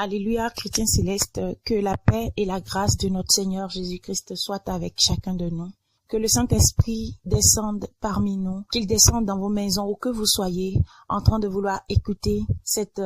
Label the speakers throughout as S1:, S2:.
S1: Alléluia, chrétiens célestes, que la paix et la grâce de notre Seigneur Jésus-Christ soient avec chacun de nous. Que le Saint-Esprit descende parmi nous, qu'il descende dans vos maisons où que vous soyez, en train de vouloir écouter cette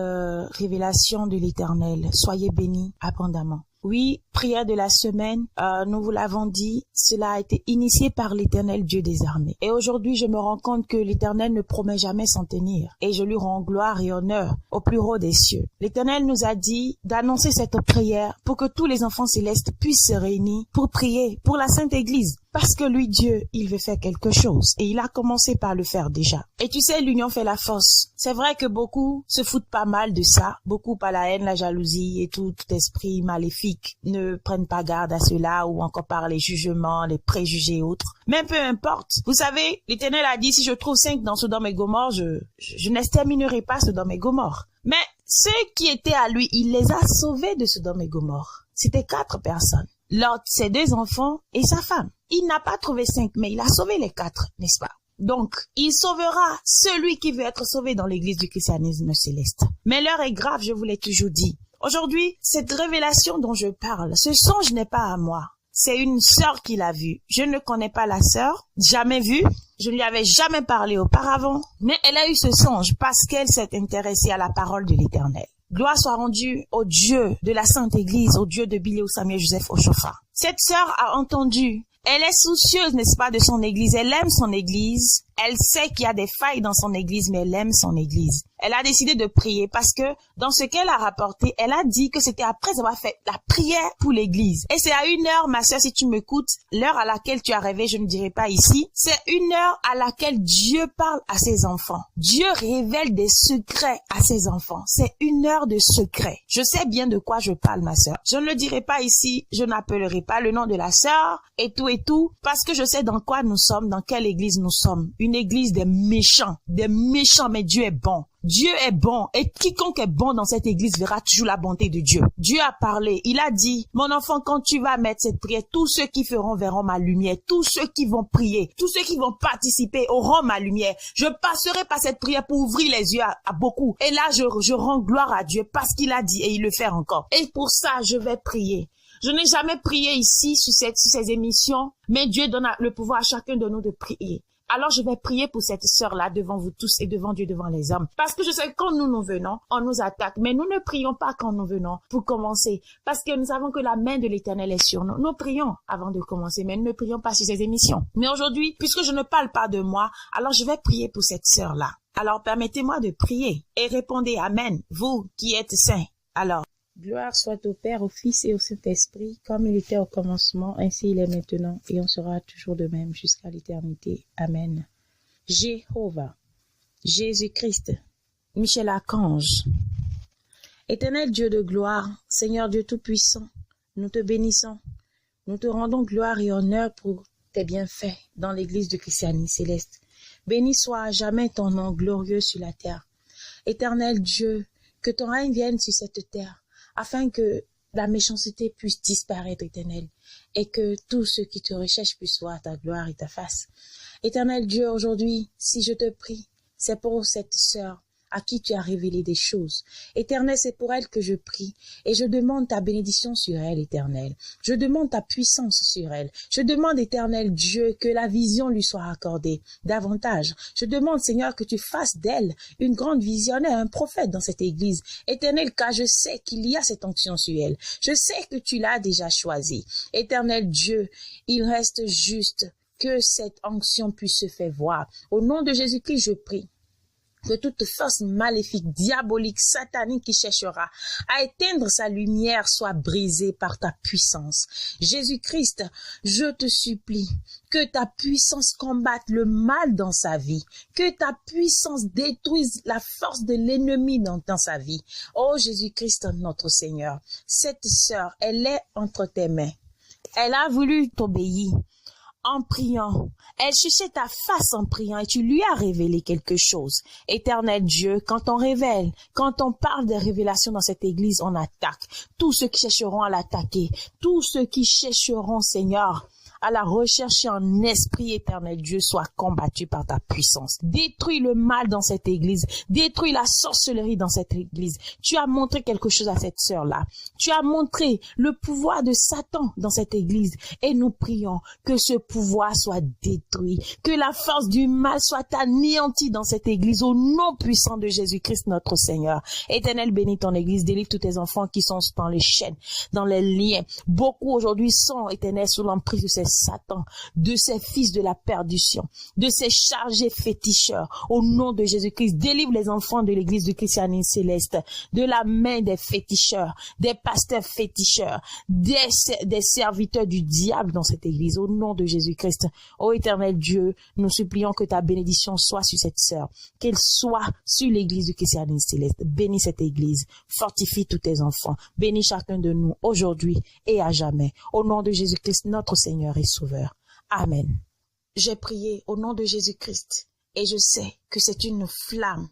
S1: révélation de l'Éternel. Soyez bénis abondamment. Oui, prière de la semaine, nous vous l'avons dit, cela a été initié par l'Éternel Dieu des armées. Et aujourd'hui, je me rends compte que l'Éternel ne promet jamais s'en tenir. Et je lui rends gloire et honneur au plus haut des cieux. L'Éternel nous a dit d'annoncer cette prière pour que tous les enfants célestes puissent se réunir pour prier pour la Sainte Église. Parce que lui, Dieu, il veut faire quelque chose. Et il a commencé par le faire déjà. Et tu sais, l'union fait la force. C'est vrai que beaucoup se foutent pas mal de ça. Beaucoup par la haine, la jalousie et tout esprit maléfique ne prennent pas garde à cela, ou encore par les jugements, les préjugés et autres. Mais peu importe. Vous savez, l'Éternel a dit, si je trouve 5 dans Sodome et Gomorrhe, je n'exterminerai pas Sodome et Gomorrhe. Mais ceux qui étaient à lui, il les a sauvés de Sodome et Gomorrhe. C'était 4 personnes. Lot, ses 2 enfants et sa femme. Il n'a pas trouvé 5, mais il a sauvé les 4, n'est-ce pas? Donc, il sauvera celui qui veut être sauvé dans l'église du christianisme céleste. Mais l'heure est grave, je vous l'ai toujours dit. Aujourd'hui, cette révélation dont je parle, ce songe n'est pas à moi. C'est une sœur qui l'a vu. Je ne connais pas la sœur, jamais vue. Je ne lui avais jamais parlé auparavant. Mais elle a eu ce songe parce qu'elle s'est intéressée à la parole de l'Éternel. Gloire soit rendue au Dieu de la Sainte Église, au Dieu de Billéo Samuel Joseph Oshofa. Cette sœur a entendu. Elle est soucieuse, n'est-ce pas, de son église. Elle aime son église. Elle sait qu'il y a des failles dans son église, mais elle aime son église. Elle a décidé de prier parce que dans ce qu'elle a rapporté, elle a dit que c'était après avoir fait la prière pour l'église. Et c'est à 1h, ma sœur, si tu m'écoutes, l'heure à laquelle tu as rêvé, je ne dirai pas ici, c'est 1h à laquelle Dieu parle à ses enfants. Dieu révèle des secrets à ses enfants. C'est 1h de secret. Je sais bien de quoi je parle, ma sœur. Je ne le dirai pas ici, je n'appellerai pas le nom de la sœur et tout, parce que je sais dans quoi nous sommes, dans quelle église nous sommes. Une église des méchants, mais Dieu est bon. Dieu est bon et quiconque est bon dans cette église verra toujours la bonté de Dieu. Dieu a parlé, il a dit, mon enfant, quand tu vas mettre cette prière, tous ceux qui feront verront ma lumière, tous ceux qui vont prier, tous ceux qui vont participer auront ma lumière. Je passerai par cette prière pour ouvrir les yeux à beaucoup. Et là, je rends gloire à Dieu parce qu'il a dit et il le fait encore. Et pour ça, je vais prier. Je n'ai jamais prié ici sur ces émissions, mais Dieu donne le pouvoir à chacun de nous de prier. Alors je vais prier pour cette sœur-là devant vous tous et devant Dieu, devant les hommes. Parce que je sais que quand nous venons, on nous attaque. Mais nous ne prions pas quand nous venons pour commencer. Parce que nous savons que la main de l'Éternel est sur nous. Nous prions avant de commencer, mais nous ne prions pas sur ces émissions. Mais aujourd'hui, puisque je ne parle pas de moi, alors je vais prier pour cette sœur-là. Alors permettez-moi de prier et répondez Amen, vous qui êtes saints. Alors, gloire soit au Père, au Fils et au Saint-Esprit, comme il était au commencement, ainsi il est maintenant, et on sera toujours de même jusqu'à l'éternité. Amen. Jéhovah, Jésus-Christ, Michel Archange, Éternel Dieu de gloire, Seigneur Dieu Tout-Puissant, nous te bénissons, nous te rendons gloire et honneur pour tes bienfaits dans l'église du christianisme céleste. Béni soit à jamais ton nom glorieux sur la terre. Éternel Dieu, que ton règne vienne sur cette terre, afin que la méchanceté puisse disparaître, Éternel, et que tous ceux qui te recherchent puissent voir ta gloire et ta face. Éternel Dieu, aujourd'hui, si je te prie, c'est pour cette sœur à qui tu as révélé des choses. Éternel, c'est pour elle que je prie et je demande ta bénédiction sur elle, Éternel. Je demande ta puissance sur elle. Je demande, Éternel Dieu, que la vision lui soit accordée davantage. Je demande, Seigneur, que tu fasses d'elle une grande visionnaire, un prophète dans cette église. Éternel, car je sais qu'il y a cette onction sur elle. Je sais que tu l'as déjà choisie. Éternel Dieu, il reste juste que cette onction puisse se faire voir. Au nom de Jésus-Christ, je prie. que toute force maléfique, diabolique, satanique qui cherchera à éteindre sa lumière soit brisée par ta puissance. Jésus-Christ, je te supplie que ta puissance combatte le mal dans sa vie, que ta puissance détruise la force de l'ennemi dans sa vie. Oh Jésus-Christ, notre Seigneur, cette sœur, elle est entre tes mains. Elle a voulu t'obéir en priant. Elle cherchait ta face en priant et tu lui as révélé quelque chose. Éternel Dieu, quand on révèle, quand on parle des révélations dans cette église, on attaque. Tous ceux qui chercheront à l'attaquer, tous ceux qui chercheront, Seigneur, à la rechercher en esprit, éternel Dieu, soit combattu par ta puissance. Détruis le mal dans cette église. Détruis la sorcellerie dans cette église. Tu as montré quelque chose à cette sœur-là. Tu as montré le pouvoir de Satan dans cette église. Et nous prions que ce pouvoir soit détruit. Que la force du mal soit anéantie dans cette église au nom puissant de Jésus-Christ, notre Seigneur. Éternel, bénis ton église. Délivre tous tes enfants qui sont dans les chaînes, dans les liens. Beaucoup aujourd'hui sont, éternel, sous l'emprise de ces Satan, de ces fils de la perdition, de ces chargés féticheurs. Au nom de Jésus-Christ, délivre les enfants de l'église du christianisme céleste de la main des féticheurs, des pasteurs féticheurs, des serviteurs du diable dans cette église. Au nom de Jésus-Christ, ô éternel Dieu, nous supplions que ta bénédiction soit sur cette sœur, qu'elle soit sur l'église du christianisme céleste. Bénis cette église, fortifie tous tes enfants, bénis chacun de nous aujourd'hui et à jamais. Au nom de Jésus-Christ, notre Seigneur et Sauveur. Amen. J'ai prié au nom de Jésus-Christ et je sais que c'est une flamme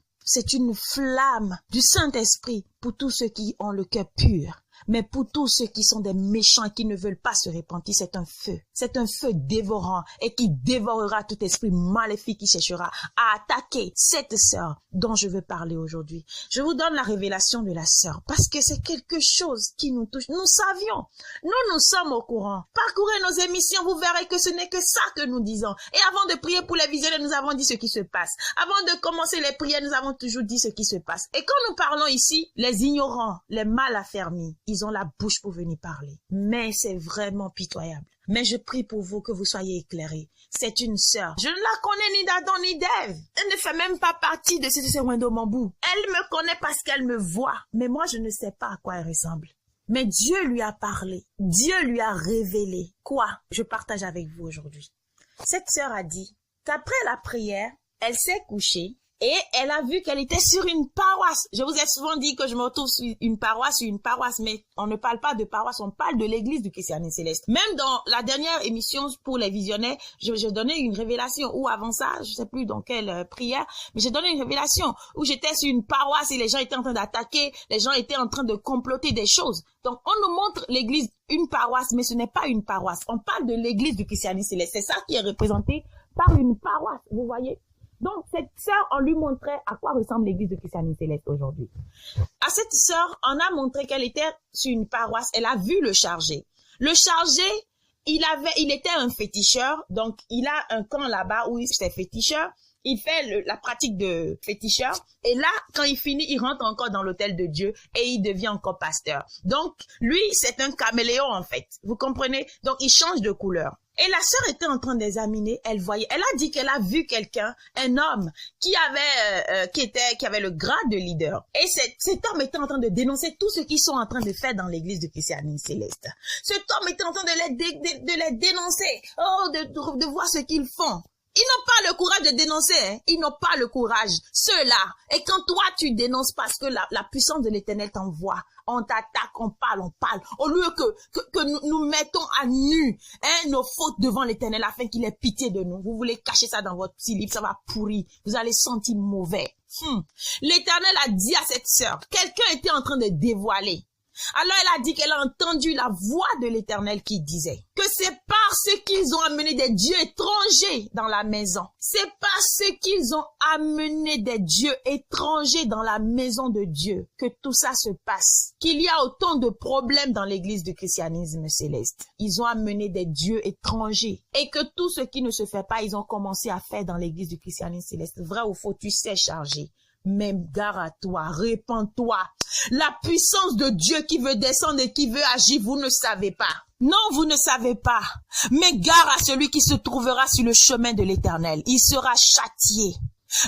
S1: du Saint-Esprit pour tous ceux qui ont le cœur pur. Mais pour tous ceux qui sont des méchants et qui ne veulent pas se repentir, c'est un feu dévorant et qui dévorera tout esprit maléfique qui cherchera à attaquer cette sœur dont je veux parler aujourd'hui. Je vous donne la révélation de la sœur parce que c'est quelque chose qui nous touche. Nous savions, nous sommes au courant. Parcourez nos émissions, vous verrez que ce n'est que ça que nous disons. Et avant de prier pour les visionnaires, nous avons dit ce qui se passe. Avant de commencer les prières, nous avons toujours dit ce qui se passe. Et quand nous parlons ici, les ignorants, les mal affermis, ils ont la bouche pour venir parler. Mais c'est vraiment pitoyable. Mais je prie pour vous que vous soyez éclairés. C'est une sœur. Je ne la connais ni d'Adam ni d'Ève. Elle ne fait même pas partie de ces Wendo Mambou. Elle me connaît parce qu'elle me voit. Mais moi, je ne sais pas à quoi elle ressemble. Mais Dieu lui a parlé. Dieu lui a révélé. Quoi? Je partage avec vous aujourd'hui. Cette sœur a dit qu'après la prière, elle s'est couchée. Et elle a vu qu'elle était sur une paroisse. Je vous ai souvent dit que je me retrouve sur une paroisse, mais on ne parle pas de paroisse, on parle de l'église du christianisme céleste. Même dans la dernière émission pour les visionnaires, je donnais une révélation, ou avant ça, je sais plus dans quelle prière, mais j'ai donné une révélation où j'étais sur une paroisse et les gens étaient en train d'attaquer, les gens étaient en train de comploter des choses. Donc on nous montre l'église, une paroisse, mais ce n'est pas une paroisse. On parle de l'église du christianisme céleste. C'est ça qui est représenté par une paroisse, vous voyez. Donc, cette sœur, on lui montrait à quoi ressemble l'église de christianisme céleste aujourd'hui. À cette sœur, on a montré qu'elle était sur une paroisse. Elle a vu le chargé. Le chargé, il était un féticheur. Donc, il a un camp là-bas où c'est féticheur. Il fait la pratique de féticheur. Et là, quand il finit, il rentre encore dans l'hôtel de Dieu et il devient encore pasteur. Donc, lui, c'est un caméléon en fait. Vous comprenez? Donc, il change de couleur. Et la sœur était en train d'examiner, elle a dit qu'elle a vu quelqu'un, un homme, qui avait le grade de leader. Et cet homme était en train de dénoncer tout ce qu'ils sont en train de faire dans l'église du christianisme céleste. Cet homme était en train de les dénoncer, de voir ce qu'ils font. Ils n'ont pas le courage de dénoncer, hein. Ils n'ont pas le courage. Ceux-là. Et quand toi, tu dénonces parce que la puissance de l'Éternel t'envoie, on t'attaque, on parle. Au lieu que nous mettons à nu, hein, nos fautes devant l'Éternel afin qu'il ait pitié de nous. Vous voulez cacher ça dans votre petit livre, ça va pourrir. Vous allez sentir mauvais. L'Éternel a dit à cette sœur, quelqu'un était en train de dévoiler. Alors elle a dit qu'elle a entendu la voix de l'Éternel qui disait que c'est parce qu'ils ont amené des dieux étrangers dans la maison. C'est parce qu'ils ont amené des dieux étrangers dans la maison de Dieu que tout ça se passe. Qu'il y a autant de problèmes dans l'église du christianisme céleste. Ils ont amené des dieux étrangers. Et que tout ce qui ne se fait pas, ils ont commencé à faire dans l'église du christianisme céleste. Vrai ou faux, tu sais charger. Même gare à toi, répands-toi. La puissance de Dieu qui veut descendre et qui veut agir, vous ne savez pas. Non, vous ne savez pas. Mais gare à celui qui se trouvera sur le chemin de l'Éternel. Il sera châtié.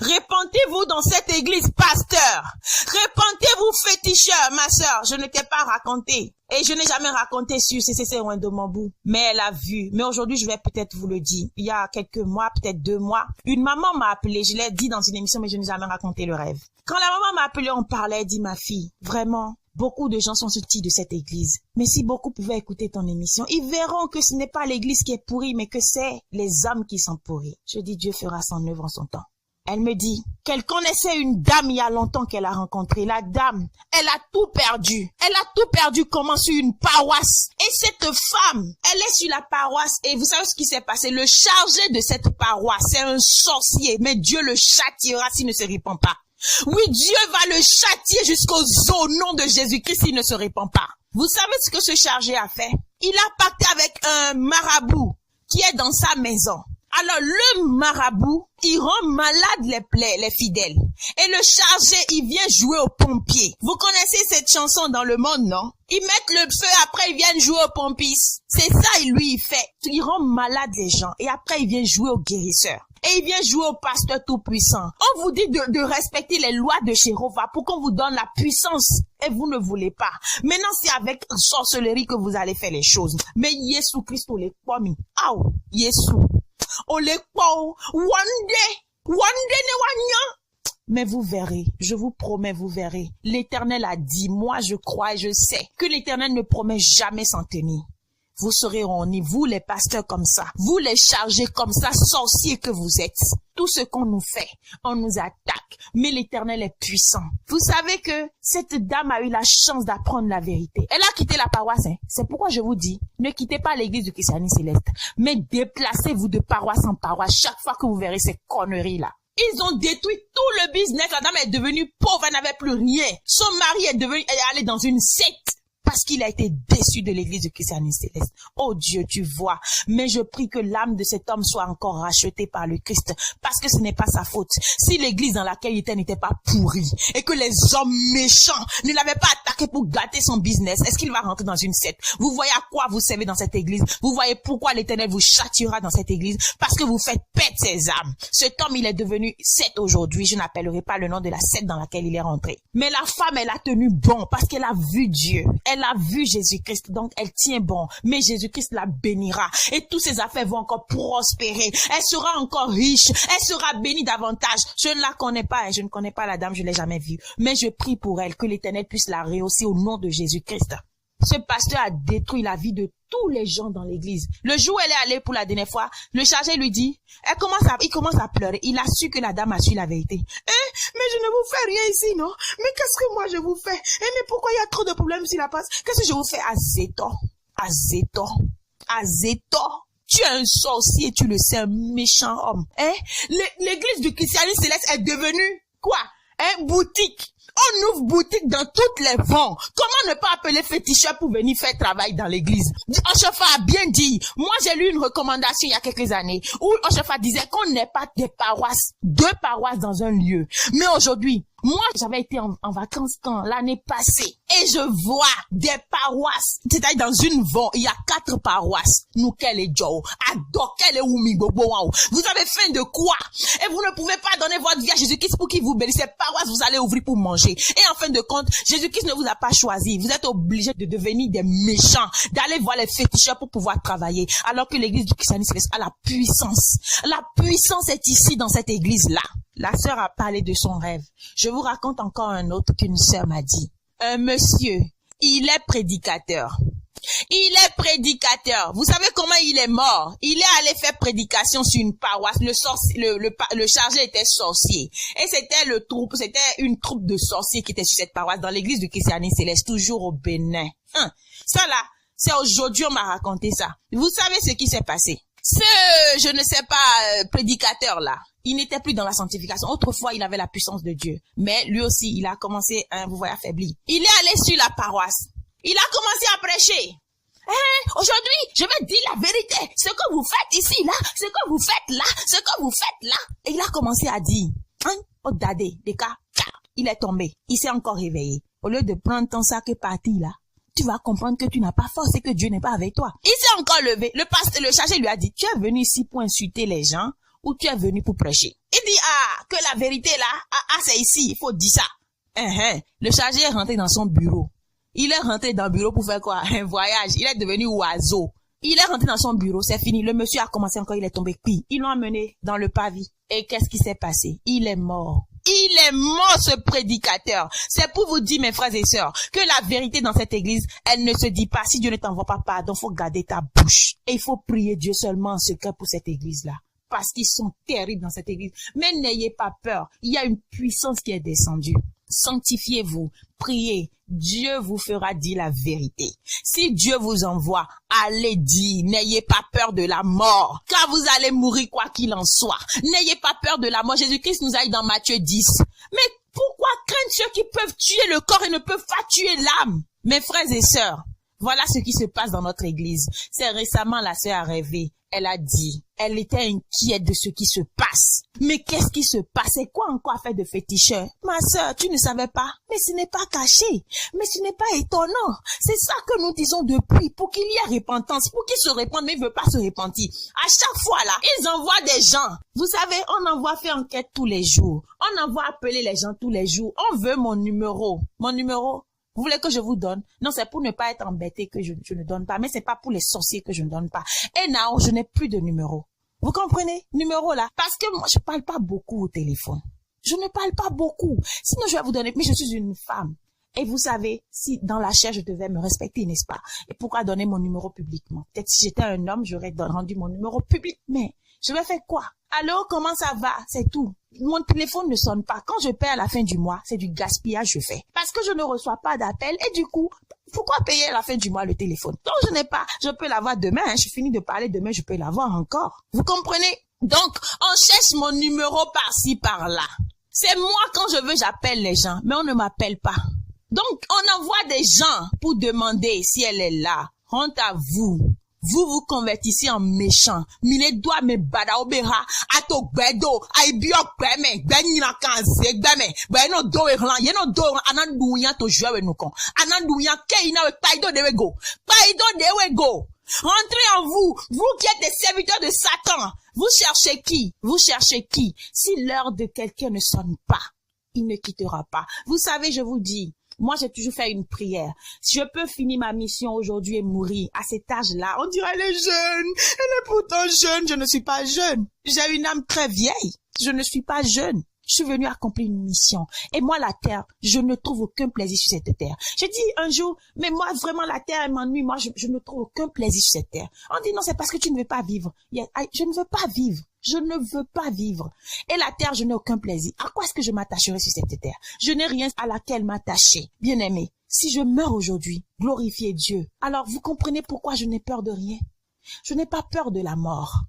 S1: Répentez-vous dans cette église, pasteur. Répentez-vous, féticheur, ma sœur. Je ne t'ai pas raconté. Et je n'ai jamais raconté sur CCC Ouendomambou. Mais elle a vu. Mais aujourd'hui, je vais peut-être vous le dire. Il y a quelques mois, peut-être 2 mois, une maman m'a appelé. Je l'ai dit dans une émission, mais je n'ai jamais raconté le rêve. Quand la maman m'a appelé, on parlait, elle dit, ma fille, vraiment, beaucoup de gens sont sortis de cette église. Mais si beaucoup pouvaient écouter ton émission, ils verront que ce n'est pas l'église qui est pourrie, mais que c'est les âmes qui sont pourries. Je dis, Dieu fera son œuvre en son temps. Elle me dit qu'elle connaissait une dame il y a longtemps qu'elle a rencontrée. La dame, elle a tout perdu. Elle a tout perdu comment sur une paroisse. Et cette femme, elle est sur la paroisse. Et vous savez ce qui s'est passé? Le chargé de cette paroisse, c'est un sorcier. Mais Dieu le châtiera s'il ne se répand pas. Oui, Dieu va le châtier jusqu'au nom de Jésus-Christ s'il ne se répand pas. Vous savez ce que ce chargé a fait? Il a pacté avec un marabout qui est dans sa maison. Alors, le marabout, il rend malade les fidèles. Et le chargé, il vient jouer aux pompiers. Vous connaissez cette chanson dans le monde, non? Ils mettent le feu, après ils viennent jouer aux pompiers. C'est ça, lui, il fait. Il rend malade les gens. Et après, il vient jouer aux guérisseurs. Et il vient jouer au pasteur tout-puissant. On vous dit de respecter les lois de Jéhovah pour qu'on vous donne la puissance. Et vous ne voulez pas. Maintenant, c'est avec sorcellerie que vous allez faire les choses. Mais Jésus Christ, on les pomme. Ah, Jésus. Mais vous verrez, je vous promets, vous verrez. L'Éternel a dit, moi je crois et je sais que l'Éternel ne promet jamais s'en tenir. Vous serez réunis, vous les pasteurs comme ça, vous les chargés comme ça, sorciers que vous êtes. Tout ce qu'on nous fait, on nous attaque, mais l'Éternel est puissant. Vous savez que cette dame a eu la chance d'apprendre la vérité. Elle a quitté la paroisse, hein. C'est pourquoi je vous dis, ne quittez pas l'église du Christianisme céleste, mais déplacez-vous de paroisse en paroisse chaque fois que vous verrez ces conneries-là. Ils ont détruit tout le business. La dame est devenue pauvre, elle n'avait plus rien. Son mari elle est allé dans une secte. Parce qu'il a été déçu de l'église du christianisme céleste. Oh Dieu, tu vois. Mais je prie que l'âme de cet homme soit encore rachetée par le Christ. Parce que ce n'est pas sa faute. Si l'église dans laquelle il était n'était pas pourrie, et que les hommes méchants ne l'avaient pas attaqué pour gâter son business, est-ce qu'il va rentrer dans une secte? Vous voyez à quoi vous servez dans cette église? Vous voyez pourquoi l'Éternel vous châtiera dans cette église? Parce que vous faites perdre ses âmes. Cet homme, il est devenu secte aujourd'hui. Je n'appellerai pas le nom de la secte dans laquelle il est rentré. Mais la femme, elle a tenu bon parce qu'elle a vu Dieu. Elle a vu Jésus-Christ, donc elle tient bon. Mais Jésus-Christ la bénira. Et toutes ses affaires vont encore prospérer. Elle sera encore riche. Elle sera bénie davantage. Je ne la connais pas. Je ne connais pas la dame, je ne l'ai jamais vue. Mais je prie pour elle, que l'Éternel puisse la rehausser au nom de Jésus-Christ. Ce pasteur a détruit la vie de tous les gens dans l'église. Le jour où elle est allée pour la dernière fois, le chargé lui dit, il commence à pleurer. Il a su que la dame a su la vérité. Mais je ne vous fais rien ici, non? Mais qu'est-ce que moi je vous fais? Mais pourquoi il y a trop de problèmes sur la passe? Qu'est-ce que je vous fais? Azétor. Tu es un sorcier, tu le sais, un méchant homme. L'église du christianisme céleste est devenue, quoi? Boutique. On ouvre boutique dans toutes les vents. Comment ne pas appeler féticheur pour venir faire travail dans l'église? Oshofa a bien dit. Moi, j'ai lu une recommandation il y a quelques années où Oshofa disait qu'on n'est pas deux paroisses dans un lieu. Mais aujourd'hui, moi, j'avais été en vacances l'année passée et je vois des paroisses. C'est-à-dire dans une vent, il y a 4 paroisses. Nous, quel est Joe? Adoquel et Oumigobo. Vous avez faim de quoi? Et vous ne pouvez pas donner votre vie à Jésus-Christ pour qu'il vous bénisse. Ces paroisses, vous allez ouvrir pour manger. Et en fin de compte, Jésus-Christ ne vous a pas choisi. Vous êtes obligés de devenir des méchants, d'aller voir les féticheurs pour pouvoir travailler. Alors que l'église du christianisme a la puissance. La puissance est ici dans cette église-là. La sœur a parlé de son rêve. Je vous raconte encore un autre qu'une sœur m'a dit. Un monsieur, il est prédicateur. Vous savez comment il est mort? Il est allé faire prédication sur une paroisse. Le chargé était sorcier. Et c'était une troupe de sorciers qui était sur cette paroisse dans l'église du christianisme céleste, toujours au Bénin. Ça là, c'est aujourd'hui on m'a raconté ça. Vous savez ce qui s'est passé? Je ne sais pas, prédicateur là, il n'était plus dans la sanctification. Autrefois, il avait la puissance de Dieu. Mais lui aussi, il a commencé, vous voyez, affaibli. Il est allé sur la paroisse. Il a commencé à prêcher. Aujourd'hui, je vais dire la vérité. Ce que vous faites ici, là, ce que vous faites là. Et il a commencé à dire, il est tombé. Il s'est encore réveillé. Au lieu de prendre ton sac et partir là, tu vas comprendre que tu n'as pas force et que Dieu n'est pas avec toi. Il s'est encore levé. Le chargé lui a dit, tu es venu ici pour insulter les gens ou tu es venu pour prêcher? Il dit, que la vérité là, c'est ici, il faut dire ça. Le chargé est rentré dans son bureau. Il est rentré dans le bureau pour faire quoi? Un voyage. Il est devenu oiseau. Il est rentré dans son bureau, c'est fini. Le monsieur a commencé encore, il est tombé. Puis, ils l'ont amené dans le pavis. Et qu'est-ce qui s'est passé? Il est mort. Il est mort, ce prédicateur. C'est pour vous dire, mes frères et sœurs, que la vérité dans cette église, elle ne se dit pas, si Dieu ne t'envoie pas pardon, faut garder ta bouche. Et il faut prier Dieu seulement en secret pour cette église-là. Parce qu'ils sont terribles dans cette église. Mais n'ayez pas peur. Il y a une puissance qui est descendue. Sanctifiez-vous, priez, Dieu vous fera dire la vérité. Si Dieu vous envoie, allez dire, n'ayez pas peur de la mort, car vous allez mourir quoi qu'il en soit. N'ayez pas peur de la mort. Jésus-Christ nous a dit dans Matthieu 10. Mais pourquoi craindre ceux qui peuvent tuer le corps et ne peuvent pas tuer l'âme? Mes frères et sœurs, voilà ce qui se passe dans notre église. C'est récemment la sœur a rêvé. Elle a dit, elle était inquiète de ce qui se passe. Mais qu'est-ce qui se passe? C'est quoi encore affaire de féticheur? Ma sœur, tu ne savais pas? Mais ce n'est pas caché. Mais ce n'est pas étonnant. C'est ça que nous disons depuis, pour qu'il y ait repentance, pour qu'ils se répandent, mais ils ne veulent pas se repentir. À chaque fois là, ils envoient des gens. Vous savez, on envoie faire enquête tous les jours. On envoie appeler les gens tous les jours. On veut mon numéro. Mon numéro? Vous voulez que je vous donne? Non, c'est pour ne pas être embêté que je ne donne pas, mais c'est pas pour les sorciers que je ne donne pas. Et non, je n'ai plus de numéro. Vous comprenez? Numéro là. Parce que moi, je parle pas beaucoup au téléphone. Je ne parle pas beaucoup. Sinon, je vais vous donner, mais je suis une femme. Et vous savez, si dans la chair, je devais me respecter, n'est-ce pas? Et pourquoi donner mon numéro publiquement? Peut-être si j'étais un homme, j'aurais rendu mon numéro public. Mais je vais faire quoi? Allô, comment ça va? C'est tout. Mon téléphone ne sonne pas. Quand je paie à la fin du mois, c'est du gaspillage je fais. Parce que je ne reçois pas d'appel et du coup, pourquoi payer à la fin du mois le téléphone? Donc je n'ai pas. Je peux l'avoir demain. Je finis de parler demain, je peux l'avoir encore. Vous comprenez? Donc, on cherche mon numéro par-ci, par-là. C'est moi, quand je veux, j'appelle les gens, mais on ne m'appelle pas. Donc, on envoie des gens pour demander si elle est là. Honte à vous. Vous vous convertissez en méchant. Mine doit me bada obera ato gbedo ai bio gbeme gbenina kanze gbeme no do e hlan ye no do anandu yan to jowe no kon anandu yan ke ina we paido de go. Rentrez en vous, vous qui êtes des serviteurs de Satan. Vous cherchez qui? Vous cherchez qui? Si l'heure de quelqu'un ne sonne pas, il ne quittera pas. Vous savez, je vous dis, moi, j'ai toujours fait une prière. Si je peux finir ma mission aujourd'hui et mourir à cet âge-là, on dirait elle est jeune. Elle est pourtant jeune. Je ne suis pas jeune. J'ai une âme très vieille. Je ne suis pas jeune. Je suis venue accomplir une mission. Et moi, la terre, je ne trouve aucun plaisir sur cette terre. J'ai dit un jour, mais moi, vraiment, la terre, elle m'ennuie. Moi, je ne trouve aucun plaisir sur cette terre. On dit, non, c'est parce que tu ne veux pas vivre. Je ne veux pas vivre. Je ne veux pas vivre. Et la terre, je n'ai aucun plaisir. À quoi est-ce que je m'attacherai sur cette terre? Je n'ai rien à laquelle m'attacher. Bien-aimé, si je meurs aujourd'hui, glorifiez Dieu. Alors, vous comprenez pourquoi je n'ai peur de rien? Je n'ai pas peur de la mort.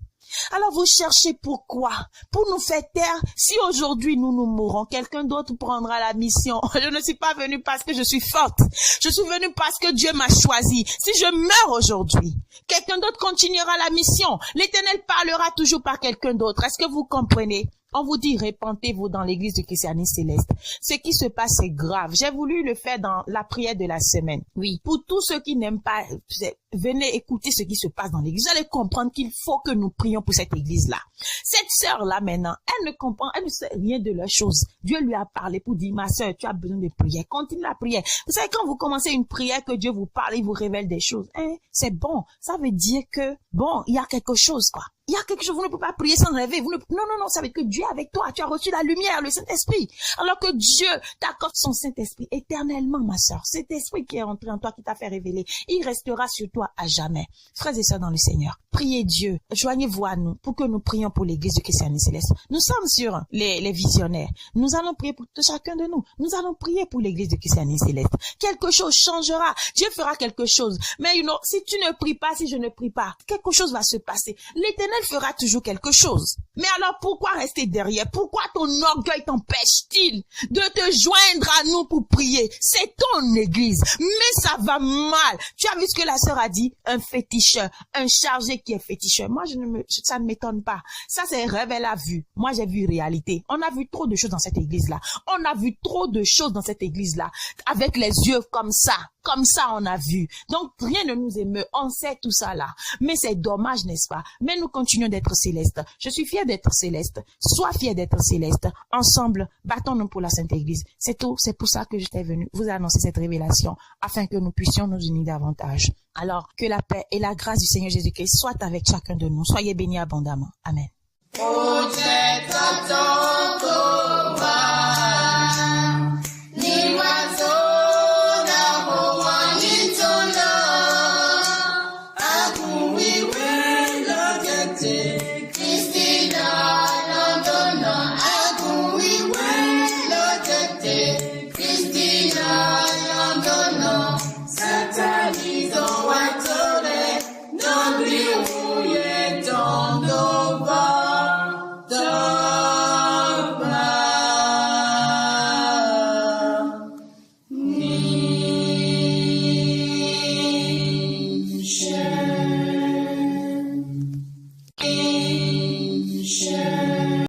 S1: Alors vous cherchez pourquoi? Pour nous faire taire. Si aujourd'hui nous mourrons, quelqu'un d'autre prendra la mission. Je ne suis pas venue parce que je suis forte. Je suis venue parce que Dieu m'a choisi. Si je meurs aujourd'hui, quelqu'un d'autre continuera la mission. L'Éternel parlera toujours par quelqu'un d'autre. Est-ce que vous comprenez? On vous dit, répentez-vous dans l'église de Christianisme Céleste. Ce qui se passe, c'est grave. J'ai voulu le faire dans la prière de la semaine. Oui. Pour tous ceux qui n'aiment pas, venez écouter ce qui se passe dans l'église. Vous allez comprendre qu'il faut que nous prions pour cette église-là. Cette sœur-là, maintenant, elle ne comprend, elle ne sait rien de leurs choses. Dieu lui a parlé pour dire, ma sœur, tu as besoin de prière. Continue la prière. Vous savez, quand vous commencez une prière, que Dieu vous parle, il vous révèle des choses. C'est bon. Ça veut dire que, bon, il y a quelque chose, quoi. Il y a quelque chose, vous ne pouvez pas prier sans rêver. Non, ça veut dire que Dieu est avec toi. Tu as reçu la lumière, le Saint-Esprit. Alors que Dieu t'accorde son Saint-Esprit éternellement, ma sœur. Cet esprit qui est entré en toi, qui t'a fait révéler, il restera sur toi à jamais. Frères et sœurs dans le Seigneur, priez Dieu. Joignez-vous à nous pour que nous prions pour l'église de Christianisme Céleste. Nous sommes sur les visionnaires. Nous allons prier pour chacun de nous. Nous allons prier pour l'église de Christianisme Céleste. Quelque chose changera. Dieu fera quelque chose. Mais si tu ne pries pas, si je ne prie pas, quelque chose va se passer. L'Éternel fera toujours quelque chose. Mais alors pourquoi rester derrière? Pourquoi ton orgueil t'empêche-t-il de te joindre à nous pour prier? C'est ton église, mais ça va mal. Tu as vu ce que la sœur a dit? Un féticheur, un chargé qui est féticheur. Moi, ça ne m'étonne pas. Ça, c'est rêve, elle a vu. Moi, j'ai vu réalité. On a vu trop de choses dans cette église-là. On a vu trop de choses dans cette église-là. Avec les yeux comme ça. comme ça on a vu. Donc rien ne nous émeut, on sait tout ça là. Mais c'est dommage, n'est-ce pas? Mais nous continuons d'être célestes. Je suis fière d'être céleste. Sois fier d'être céleste. Ensemble, battons-nous pour la Sainte Église. C'est tout. C'est pour ça que j'étais venue vous annoncer cette révélation, afin que nous puissions nous unir davantage. Alors, que la paix et la grâce du Seigneur Jésus-Christ soient avec chacun de nous. Soyez bénis abondamment. Amen.